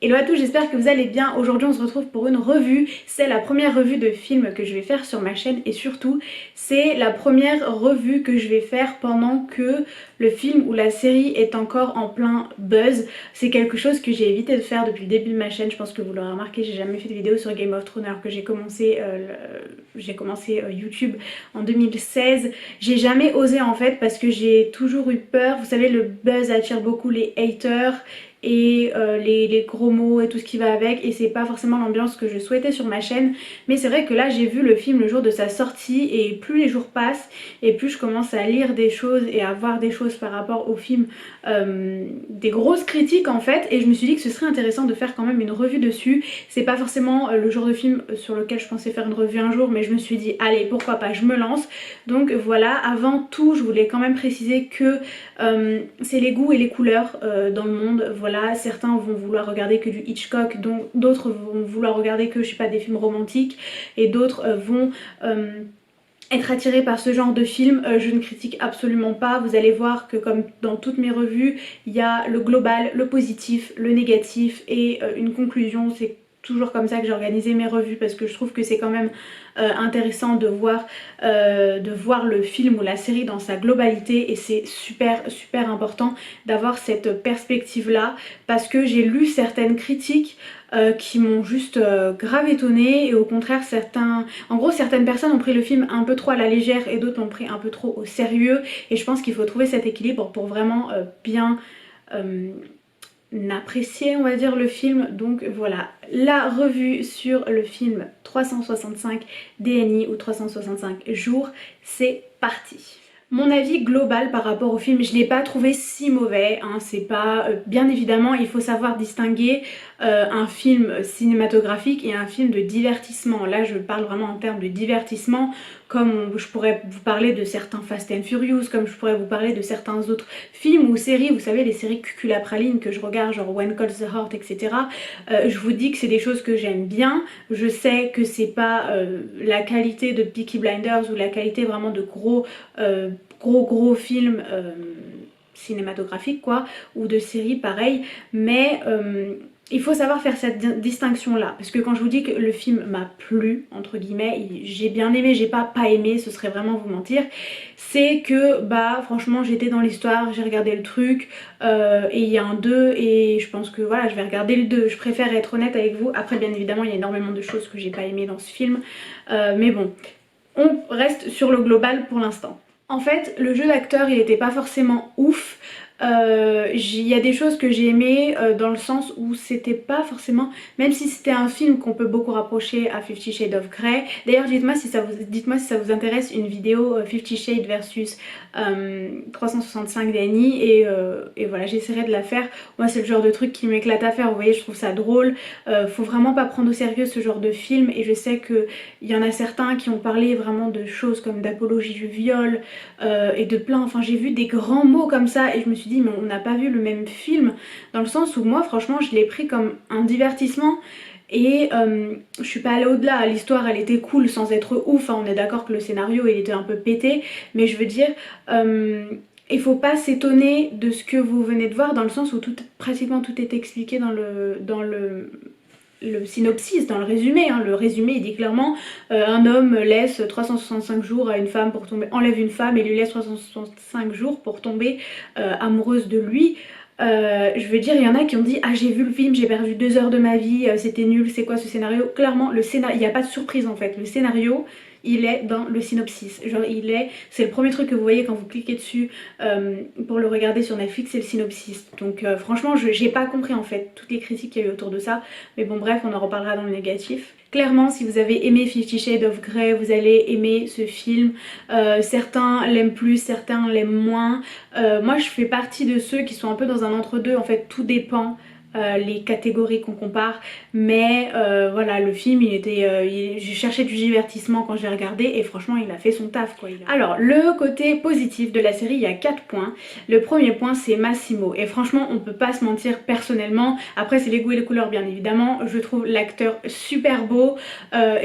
Hello à tous, j'espère que vous allez bien. Aujourd'hui on se retrouve pour une revue. C'est la première revue de film que je vais faire sur ma chaîne et surtout c'est la première revue que je vais faire pendant que le film ou la série est encore en plein buzz. C'est quelque chose que j'ai évité de faire depuis le début de ma chaîne. Je pense que vous l'aurez remarqué, j'ai jamais fait de vidéo sur Game of Thrones alors que j'ai commencé, YouTube en 2016. J'ai jamais osé en fait parce que j'ai toujours eu peur. Vous savez, le buzz attire beaucoup les haters et les gros mots et tout ce qui va avec, et c'est pas forcément l'ambiance que je souhaitais sur ma chaîne. Mais c'est vrai que là j'ai vu le film le jour de sa sortie et plus les jours passent et plus je commence à lire des choses et à voir des choses par rapport au film, des grosses critiques en fait, et je me suis dit que ce serait intéressant de faire quand même une revue dessus. C'est pas forcément le genre de film sur lequel je pensais faire une revue un jour, mais je me suis dit allez pourquoi pas, je me lance. Donc voilà, avant tout je voulais quand même préciser que c'est les goûts et les couleurs dans le monde. Voilà, certains vont vouloir regarder que du Hitchcock, d'autres vont vouloir regarder que je sais pas des films romantiques, et d'autres vont être attirés par ce genre de film. Je ne critique absolument pas. Vous allez voir que comme dans toutes mes revues, il y a le global, le positif, le négatif et une conclusion. C'est toujours comme ça que j'ai organisé mes revues parce que je trouve que c'est quand même intéressant de voir le film ou la série dans sa globalité, et c'est super important d'avoir cette perspective là parce que j'ai lu certaines critiques qui m'ont juste grave étonnée, et au contraire certaines personnes ont pris le film un peu trop à la légère et d'autres l'ont pris un peu trop au sérieux, et je pense qu'il faut trouver cet équilibre pour vraiment bien apprécier on va dire le film. Donc voilà, la revue sur le film 365 DNI ou 365 jours, c'est parti. Mon avis global par rapport au film, je l'ai pas trouvé si mauvais, hein, c'est pas... bien évidemment, il faut savoir distinguer un film cinématographique et un film de divertissement. Là, je parle vraiment en termes de divertissement, comme je pourrais vous parler de certains Fast and Furious, comme je pourrais vous parler de certains autres films ou séries, vous savez, les séries cuculapraline que je regarde, genre When Calls the Heart, etc. Je vous dis que c'est des choses que j'aime bien. Je sais que c'est pas la qualité de Peaky Blinders ou la qualité vraiment de gros films cinématographiques quoi, ou de séries pareil, mais il faut savoir faire cette distinction là, parce que quand je vous dis que le film m'a plu, entre guillemets, j'ai bien aimé, j'ai pas aimé, ce serait vraiment vous mentir, c'est que bah franchement j'étais dans l'histoire, j'ai regardé le truc, et il y a un 2 et je pense que voilà je vais regarder le 2, je préfère être honnête avec vous. Après bien évidemment il y a énormément de choses que j'ai pas aimé dans ce film, mais bon, on reste sur le global pour l'instant. En fait, le jeu d'acteur il était pas forcément ouf. Il y a des choses que j'ai aimées dans le sens où c'était pas forcément, même si c'était un film qu'on peut beaucoup rapprocher à Fifty Shades of Grey. D'ailleurs dites-moi si ça vous intéresse une vidéo Fifty Shades versus 365 DNI, et voilà, j'essaierai de la faire. Moi c'est le genre de truc qui m'éclate à faire, vous voyez, je trouve ça drôle. Faut vraiment pas prendre au sérieux ce genre de film, et je sais qu'il y en a certains qui ont parlé vraiment de choses comme d'apologie du viol et de plein, enfin j'ai vu des grands mots comme ça et je me suis dit mais on n'a pas vu le même film, dans le sens où moi franchement je l'ai pris comme un divertissement. Et je suis pas allée au-delà, l'histoire elle était cool sans être ouf, hein. On est d'accord que le scénario il était un peu pété, mais je veux dire il faut pas s'étonner de ce que vous venez de voir, dans le sens où pratiquement tout est expliqué dans le synopsis, dans le résumé, hein. Le résumé il dit clairement un homme laisse 365 jours à une femme pour tomber, enlève une femme et lui laisse 365 jours pour tomber amoureuse de lui. Je veux dire, il y en a qui ont dit ah j'ai vu le film, j'ai perdu 2 heures de ma vie, c'était nul, c'est quoi ce scénario? Clairement le scénario, il n'y a pas de surprise en fait, le scénario il est dans le synopsis, genre c'est le premier truc que vous voyez quand vous cliquez dessus pour le regarder sur Netflix, c'est le synopsis. Donc franchement j'ai pas compris en fait toutes les critiques qu'il y a eu autour de ça, mais bon bref on en reparlera dans le négatif. Clairement si vous avez aimé Fifty Shades of Grey, vous allez aimer ce film. Certains l'aiment plus, certains l'aiment moins. Moi je fais partie de ceux qui sont un peu dans un entre-deux, en fait tout dépend les catégories qu'on compare, mais voilà, le film j'ai cherché du divertissement quand j'ai regardé et franchement il a fait son taf quoi. Alors le côté positif de la série, il y a 4 points. Le premier point c'est Massimo, et franchement on peut pas se mentir, personnellement, après c'est les goûts et les couleurs bien évidemment, je trouve l'acteur super beau.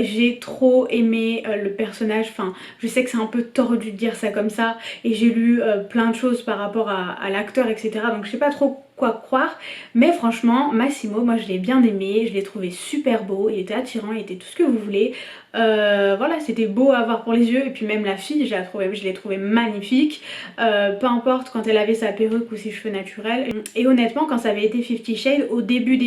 J'ai trop aimé le personnage, enfin je sais que c'est un peu tordu de dire ça comme ça, et j'ai lu plein de choses par rapport à l'acteur etc, donc je sais pas trop quoi croire, mais franchement Massimo, moi je l'ai bien aimé, je l'ai trouvé super beau, il était attirant, il était tout ce que vous voulez. Voilà, c'était beau à voir pour les yeux, et puis même la fille, je l'ai trouvée magnifique, peu importe quand elle avait sa perruque ou ses cheveux naturels. Et honnêtement, quand ça avait été 50 Shades, au début,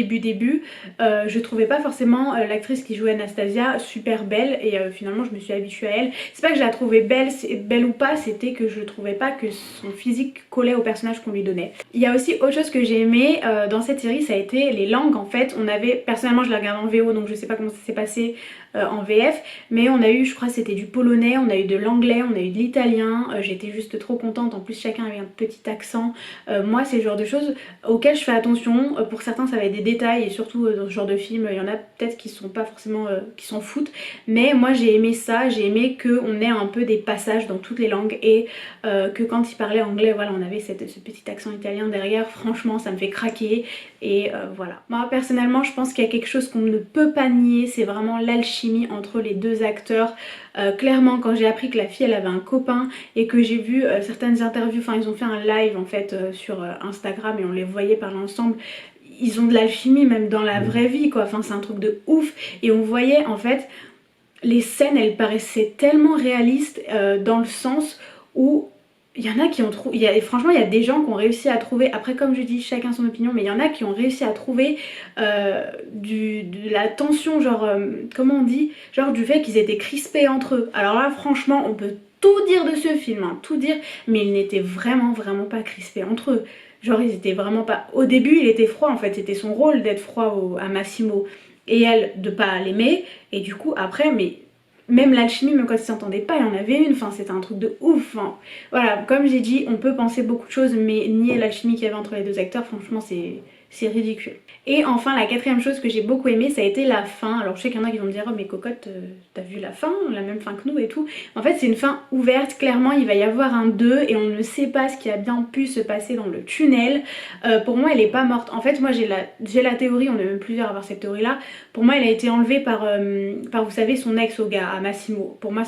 je trouvais pas forcément l'actrice qui jouait Anastasia super belle, et finalement je me suis habituée à elle. C'est pas que je la trouvais belle ou pas, c'était que je trouvais pas que son physique collait au personnage qu'on lui donnait. Il y a aussi autre chose que j'ai aimé dans cette série, ça a été les langues. En fait, on avait, personnellement je la regarde en VO, donc je sais pas comment ça s'est passé en VF, mais on a eu, je crois c'était du polonais, on a eu de l'anglais, on a eu de l'italien, j'étais juste trop contente, en plus chacun avait un petit accent. Moi c'est le genre de choses auxquelles je fais attention, pour certains ça va être des détails, et surtout dans ce genre de film, il y en a peut-être qui sont pas forcément, qui s'en foutent, mais moi j'ai aimé ça, j'ai aimé qu'on ait un peu des passages dans toutes les langues, et que quand il parlait anglais, voilà, on avait ce petit accent italien derrière, franchement ça me fait craquer, et voilà. Moi personnellement je pense qu'il y a quelque chose qu'on ne peut pas nier, c'est vraiment l'alchimie entre les deux acteurs. Clairement quand j'ai appris que la fille elle avait un copain, et que j'ai vu certaines interviews, enfin ils ont fait un live en fait sur Instagram, et on les voyait parler ensemble, ils ont de l'alchimie même dans la vraie vie quoi, enfin c'est un truc de ouf, et on voyait en fait les scènes, elles paraissaient tellement réalistes dans le sens où il y en a qui ont trouvé, franchement il y a des gens qui ont réussi à trouver, après comme je dis chacun son opinion, mais il y en a qui ont réussi à trouver de la tension, genre comment on dit, genre du fait qu'ils étaient crispés entre eux. Alors là franchement on peut tout dire de ce film, hein, tout dire, mais ils n'étaient vraiment pas crispés entre eux. Genre ils étaient vraiment pas... Au début il était froid en fait, c'était son rôle d'être froid à Massimo, et elle de pas l'aimer, et du coup après, mais même l'alchimie, même quand ils s'entendaient pas, il y en avait une, enfin c'était un truc de ouf, enfin, voilà, comme j'ai dit, on peut penser beaucoup de choses, mais nier l'alchimie qu'il y avait entre les deux acteurs, franchement c'est ridicule. Et enfin la quatrième chose que j'ai beaucoup aimé, ça a été la fin. Alors je sais qu'il y en a qui vont me dire oh mais cocotte, t'as vu la fin, la même fin que nous et tout. En fait c'est une fin ouverte, clairement il va y avoir un 2, et on ne sait pas ce qui a bien pu se passer dans le tunnel. Pour moi elle est pas morte. En fait moi j'ai la théorie, on est même plusieurs à avoir cette théorie là. Pour moi elle a été enlevée par vous savez son ex au gars, à Massimo. Pour moi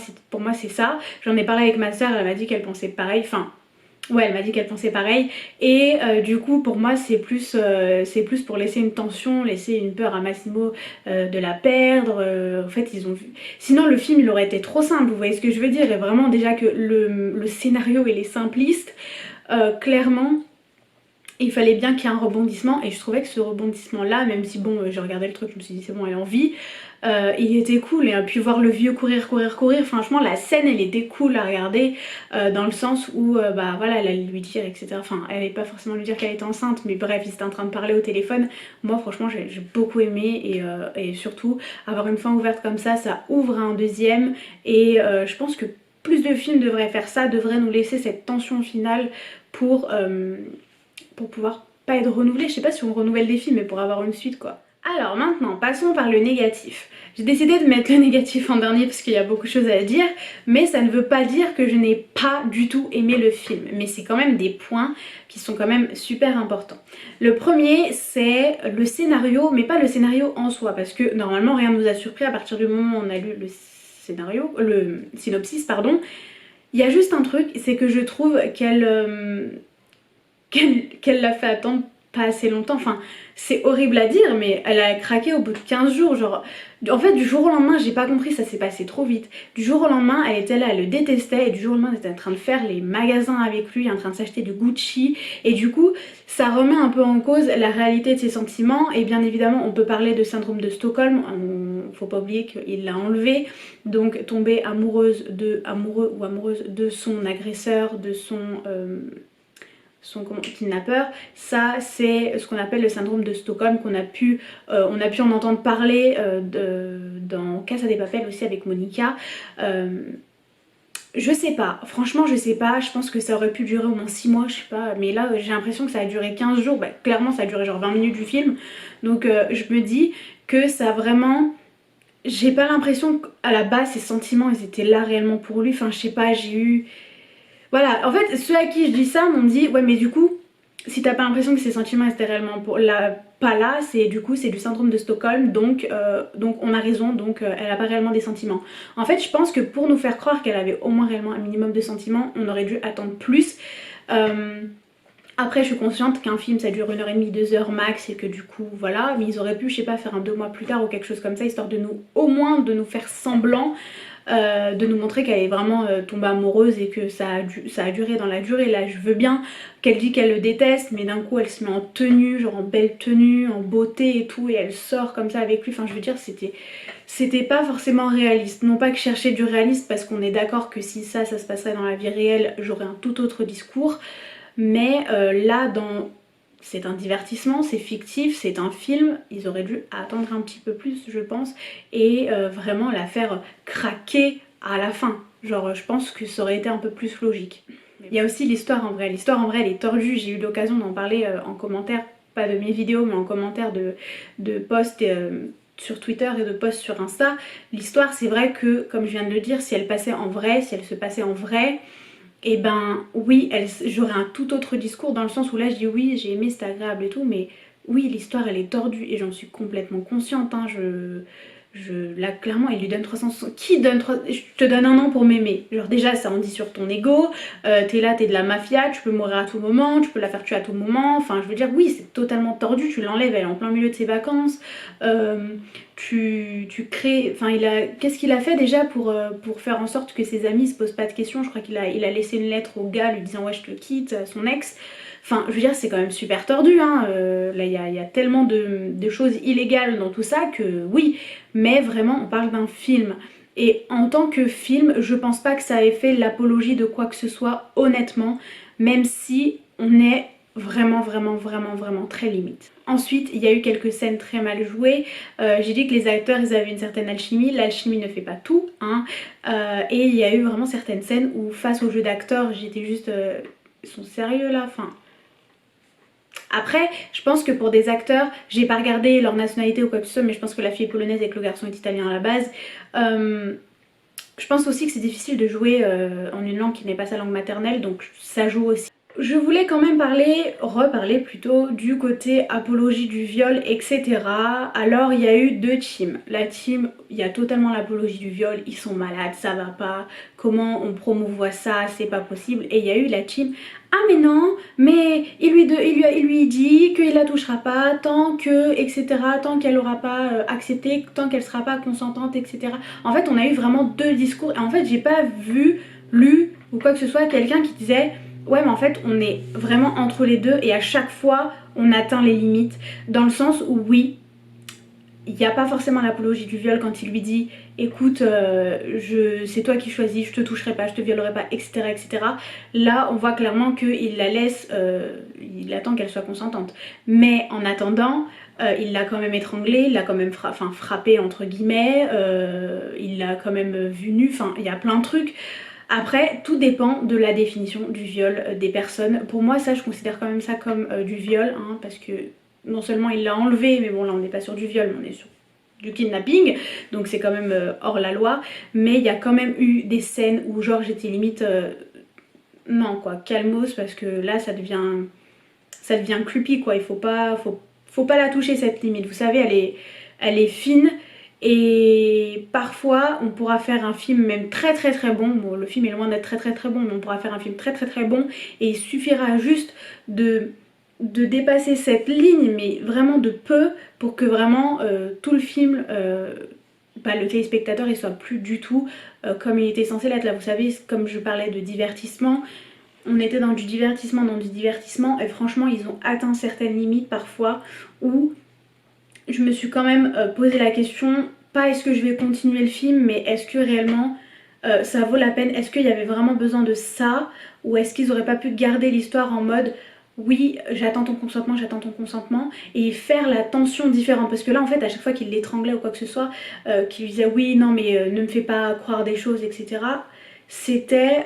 c'est ça. J'en ai parlé avec ma soeur, elle m'a dit qu'elle pensait pareil, enfin... Ouais, elle m'a dit qu'elle pensait pareil, et du coup pour moi c'est plus pour laisser une tension, laisser une peur à Massimo de la perdre. En fait ils ont vu... Sinon le film il aurait été trop simple, vous voyez ce que je veux dire, et vraiment déjà que le scénario il est simpliste, clairement il fallait bien qu'il y ait un rebondissement, et je trouvais que ce rebondissement là, même si bon j'ai regardé le truc, je me suis dit c'est bon elle est en vie, il était cool. Et puis voir le vieux courir, franchement la scène elle était cool à regarder, dans le sens où bah voilà elle allait lui dire etc, enfin elle allait pas forcément lui dire qu'elle était enceinte, mais bref ils étaient en train de parler au téléphone. Moi franchement j'ai beaucoup aimé, et surtout avoir une fin ouverte comme ça ouvre un deuxième, et je pense que plus de films devraient faire ça, devraient nous laisser cette tension finale pour pouvoir pas être renouvelé. Je sais pas si on renouvelle des films, mais pour avoir une suite quoi. Alors maintenant, passons par le négatif. J'ai décidé de mettre le négatif en dernier parce qu'il y a beaucoup de choses à dire, mais ça ne veut pas dire que je n'ai pas du tout aimé le film. Mais c'est quand même des points qui sont quand même super importants. Le premier, c'est le scénario, mais pas le scénario en soi, parce que normalement rien ne nous a surpris à partir du moment où on a lu le scénario, le synopsis, pardon. Il y a juste un truc, c'est que je trouve qu'elle l'a fait attendre pas assez longtemps, enfin c'est horrible à dire, mais elle a craqué au bout de 15 jours, genre en fait du jour au lendemain, j'ai pas compris, ça s'est passé trop vite. Du jour au lendemain elle était là, elle le détestait, et du jour au lendemain elle était en train de faire les magasins avec lui, en train de s'acheter du Gucci, et du coup ça remet un peu en cause la réalité de ses sentiments. Et bien évidemment on peut parler de syndrome de Stockholm, faut pas oublier qu'il l'a enlevé, donc tomber amoureux ou amoureuse de son agresseur, de son kidnappeur, ça c'est ce qu'on appelle le syndrome de Stockholm, on a pu en entendre parler dans Casa de Papel aussi avec Monica. Je sais pas, franchement je sais pas, je pense que ça aurait pu durer au moins 6 mois, je sais pas, mais là j'ai l'impression que ça a duré 15 jours, bah, clairement ça a duré genre 20 minutes du film, donc je me dis que ça vraiment... J'ai pas l'impression qu'à la base ses sentiments ils étaient là réellement pour lui, enfin je sais pas, j'ai eu... Voilà, en fait, ceux à qui je dis ça m'ont dit ouais mais du coup, si t'as pas l'impression que ses sentiments étaient réellement pas là, c'est du coup c'est du syndrome de Stockholm, donc on a raison, donc elle a pas réellement des sentiments. En fait je pense que pour nous faire croire qu'elle avait au moins réellement un minimum de sentiments, on aurait dû attendre plus. Après je suis consciente qu'un film ça dure 1h30, 2h max et que du coup voilà, mais ils auraient pu je sais pas faire un 2 mois plus tard ou quelque chose comme ça histoire de nous au moins de nous faire semblant de nous montrer qu'elle est vraiment tombée amoureuse et que ça a duré dans la durée. Là je veux bien qu'elle dit qu'elle le déteste mais d'un coup elle se met en tenue, genre en belle tenue, en beauté et tout et elle sort comme ça avec lui, enfin je veux dire c'était pas forcément réaliste. Non pas que chercher du réalisme parce qu'on est d'accord que si ça se passerait dans la vie réelle j'aurais un tout autre discours. Mais là, c'est un divertissement, c'est fictif, c'est un film, ils auraient dû attendre un petit peu plus, je pense, et vraiment la faire craquer à la fin. Genre, je pense que ça aurait été un peu plus logique. Il y a aussi l'histoire en vrai. L'histoire en vrai, elle est tordue. J'ai eu l'occasion d'en parler en commentaire, pas de mes vidéos, mais en commentaire de posts sur Twitter et de posts sur Insta. L'histoire, c'est vrai que, comme je viens de le dire, si elle passait en vrai, si elle se passait en vrai, et ben oui, j'aurais un tout autre discours dans le sens où là je dis oui j'ai aimé, c'était agréable et tout, mais oui l'histoire elle est tordue et j'en suis complètement consciente, hein, là clairement il lui donne 360, qui donne 3... Je te donne un an pour m'aimer, genre déjà ça en dit sur ton ego, t'es là, t'es de la mafia, tu peux mourir à tout moment, tu peux la faire tuer à tout moment, enfin je veux dire oui c'est totalement tordu, tu l'enlèves, elle est en plein milieu de ses vacances, tu crées, enfin qu'est-ce qu'il a fait déjà pour faire en sorte que ses amis se posent pas de questions. Je crois il a laissé une lettre au gars lui disant ouais je te quitte, son ex, enfin je veux dire c'est quand même super tordu, hein. Là il y a tellement de choses illégales dans tout ça que oui, mais vraiment on parle d'un film. Et en tant que film, je pense pas que ça ait fait l'apologie de quoi que ce soit, honnêtement, même si on est vraiment très limite. Ensuite, il y a eu quelques scènes très mal jouées. J'ai dit que les acteurs, ils avaient une certaine alchimie. L'alchimie ne fait pas tout, hein. Et il y a eu vraiment certaines scènes où, face au jeu d'acteurs, j'étais juste... ils sont sérieux là, enfin... Après, je pense que pour des acteurs, j'ai pas regardé leur nationalité ou quoi que ce soit, mais je pense que la fille est polonaise et que le garçon est italien à la base. Je pense aussi que c'est difficile de jouer en une langue qui n'est pas sa langue maternelle, donc ça joue aussi. Je voulais quand même reparler plutôt du côté apologie du viol, etc. Alors il y a eu deux teams. La team, il y a totalement l'apologie du viol, ils sont malades, ça va pas, comment on promouvoit ça, c'est pas possible. Et il y a eu la team, ah mais non, mais il lui dit qu'il la touchera pas tant que, etc. Tant qu'elle aura pas accepté, tant qu'elle sera pas consentante, etc. En fait on a eu vraiment deux discours et en fait j'ai pas lu ou quoi que ce soit quelqu'un qui disait ouais mais en fait on est vraiment entre les deux et à chaque fois on atteint les limites dans le sens où oui il n'y a pas forcément l'apologie du viol quand il lui dit écoute c'est toi qui choisis, je te toucherai pas, je te violerai pas, etc. etc. Là on voit clairement qu'il la laisse, il attend qu'elle soit consentante, mais en attendant il l'a quand même étranglée, il l'a quand même frappée entre guillemets, il l'a quand même vue nue, enfin il y a plein de trucs. Après, tout dépend de la définition du viol des personnes. Pour moi, ça, je considère quand même ça comme du viol, hein, parce que non seulement il l'a enlevé, mais bon là on n'est pas sur du viol, mais on est sur du kidnapping, donc c'est quand même hors la loi, mais il y a quand même eu des scènes où genre j'étais limite, non quoi, calmos, parce que là ça devient creepy quoi, il faut pas la toucher cette limite, vous savez elle est fine. Et parfois on pourra faire un film même très bon, bon le film est loin d'être très bon, mais on pourra faire un film très bon et il suffira juste de dépasser cette ligne, mais vraiment de peu, pour que vraiment tout le film, le téléspectateur il soit plus du tout comme il était censé l'être. Là vous savez, comme je parlais de divertissement, on était dans du divertissement et franchement ils ont atteint certaines limites parfois où je me suis quand même posé la question, pas est-ce que je vais continuer le film, mais est-ce que réellement ça vaut la peine, est-ce qu'il y avait vraiment besoin de ça, ou est-ce qu'ils auraient pas pu garder l'histoire en mode oui j'attends ton consentement et faire la tension différente, parce que là en fait à chaque fois qu'il l'étranglait ou quoi que ce soit, qu'il lui disait oui non mais ne me fais pas croire des choses, etc. C'était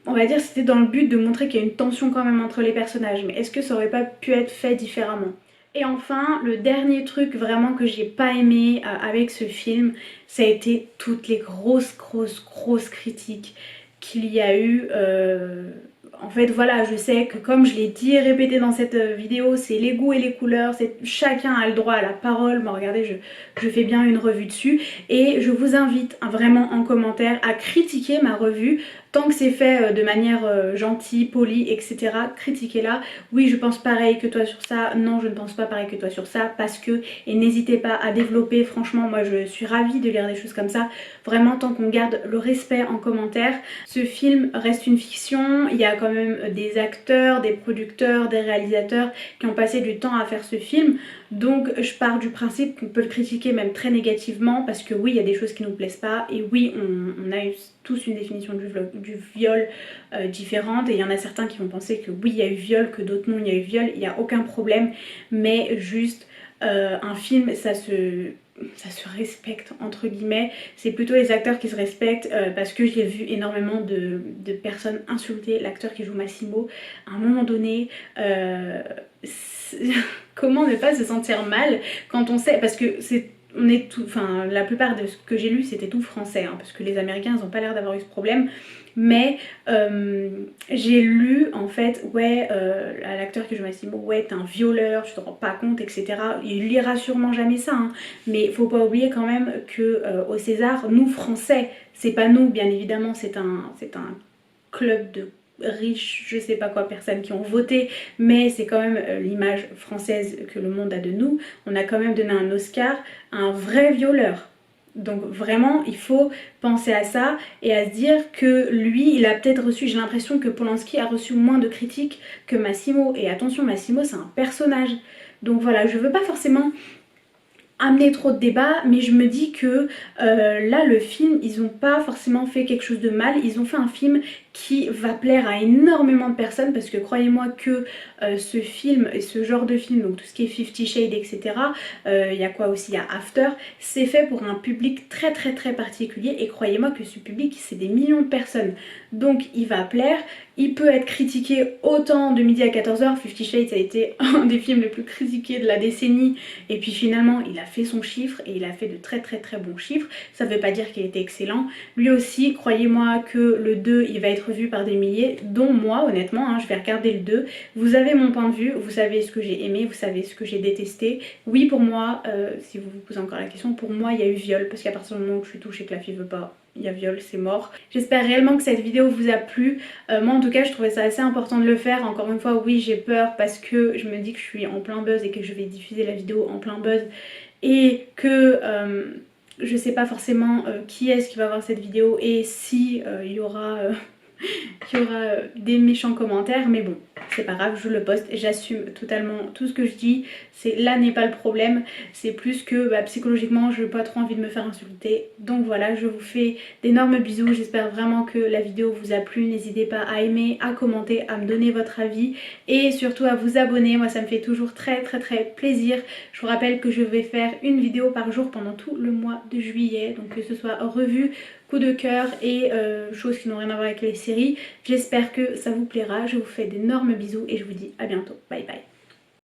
on va dire c'était dans le but de montrer qu'il y a une tension quand même entre les personnages, mais est-ce que ça aurait pas pu être fait différemment? Et enfin, le dernier truc vraiment que j'ai pas aimé avec ce film, ça a été toutes les grosses critiques qu'il y a eu. En fait voilà, je sais que comme je l'ai dit et répété dans cette vidéo, c'est les goûts et les couleurs, chacun a le droit à la parole. Bon regardez, je fais bien une revue dessus et je vous invite vraiment en commentaire à critiquer ma revue. Tant que c'est fait de manière gentille, polie, etc., critiquez-la. Oui, je pense pareil que toi sur ça, non, je ne pense pas pareil que toi sur ça, parce que, et n'hésitez pas à développer, franchement, moi je suis ravie de lire des choses comme ça, vraiment tant qu'on garde le respect en commentaire. Ce film reste une fiction, il y a quand même des acteurs, des producteurs, des réalisateurs qui ont passé du temps à faire ce film, donc je pars du principe qu'on peut le critiquer même très négativement, parce que oui, il y a des choses qui nous plaisent pas, et oui, on a eu tous une définition du viol différente, et il y en a certains qui vont penser que oui, il y a eu viol, que d'autres non, il y a eu viol, il n'y a aucun problème, mais juste un film, ça se respecte entre guillemets, c'est plutôt les acteurs qui se respectent parce que j'ai vu énormément de personnes insulter l'acteur qui joue Massimo à un moment donné. Comment ne pas se sentir mal quand on sait, parce que c'est on est tout, enfin la plupart de ce que j'ai lu c'était tout français hein, parce que les Américains ils n'ont pas l'air d'avoir eu ce problème, mais j'ai lu en fait ouais l'acteur qui joue Massimo, ouais t'es un violeur, tu te rends pas compte, etc. Il lira sûrement jamais ça hein, mais faut pas oublier quand même que au César, nous français, c'est pas nous bien évidemment, c'est un club de riches, je sais pas quoi, personnes qui ont voté, mais c'est quand même l'image française que le monde a de nous. On a quand même donné un Oscar à un vrai violeur. Donc vraiment, il faut penser à ça et à se dire que lui, il a peut-être reçu, j'ai l'impression que Polanski a reçu moins de critiques que Massimo. Et attention, Massimo, c'est un personnage. Donc voilà, je veux pas forcément amener trop de débats, mais je me dis que là le film, ils ont pas forcément fait quelque chose de mal, ils ont fait un film qui va plaire à énormément de personnes, parce que croyez-moi que ce film et ce genre de film, donc tout ce qui est 50 Shades, etc., il y a quoi aussi, il y a After, c'est fait pour un public très très très particulier, et croyez-moi que ce public c'est des millions de personnes, donc il va plaire. Il peut être critiqué autant de midi à 14h, 50 Shades a été un des films les plus critiqués de la décennie, et puis finalement il a fait son chiffre et il a fait de très très très bons chiffres. Ça veut pas dire qu'il était excellent. Lui aussi, croyez-moi que le 2 il va être vu par des milliers, dont moi honnêtement, hein, je vais regarder le 2. Vous avez mon point de vue, vous savez ce que j'ai aimé, vous savez ce que j'ai détesté. Oui, pour moi, si vous vous posez encore la question, pour moi il y a eu viol, parce qu'à partir du moment où je suis touchée que la fille veut pas, il y a viol, c'est mort. J'espère réellement que cette vidéo vous a plu. Moi en tout cas je trouvais ça assez important de le faire. Encore une fois, oui j'ai peur parce que je me dis que je suis en plein buzz et que je vais diffuser la vidéo en plein buzz, et que je sais pas forcément qui est-ce qui va voir cette vidéo et si il y aura des méchants commentaires, mais bon, c'est pas grave, je le poste, j'assume totalement tout ce que je dis, c'est là n'est pas le problème, c'est plus que psychologiquement je n'ai pas trop envie de me faire insulter. Donc voilà, je vous fais d'énormes bisous, j'espère vraiment que la vidéo vous a plu, n'hésitez pas à aimer, à commenter, à me donner votre avis et surtout à vous abonner, moi ça me fait toujours très très très plaisir. Je vous rappelle que je vais faire une vidéo par jour pendant tout le mois de juillet, donc que ce soit revue, coup de cœur et choses qui n'ont rien à voir avec les séries. J'espère que ça vous plaira, je vous fais d'énormes bisous et je vous dis à bientôt, bye bye.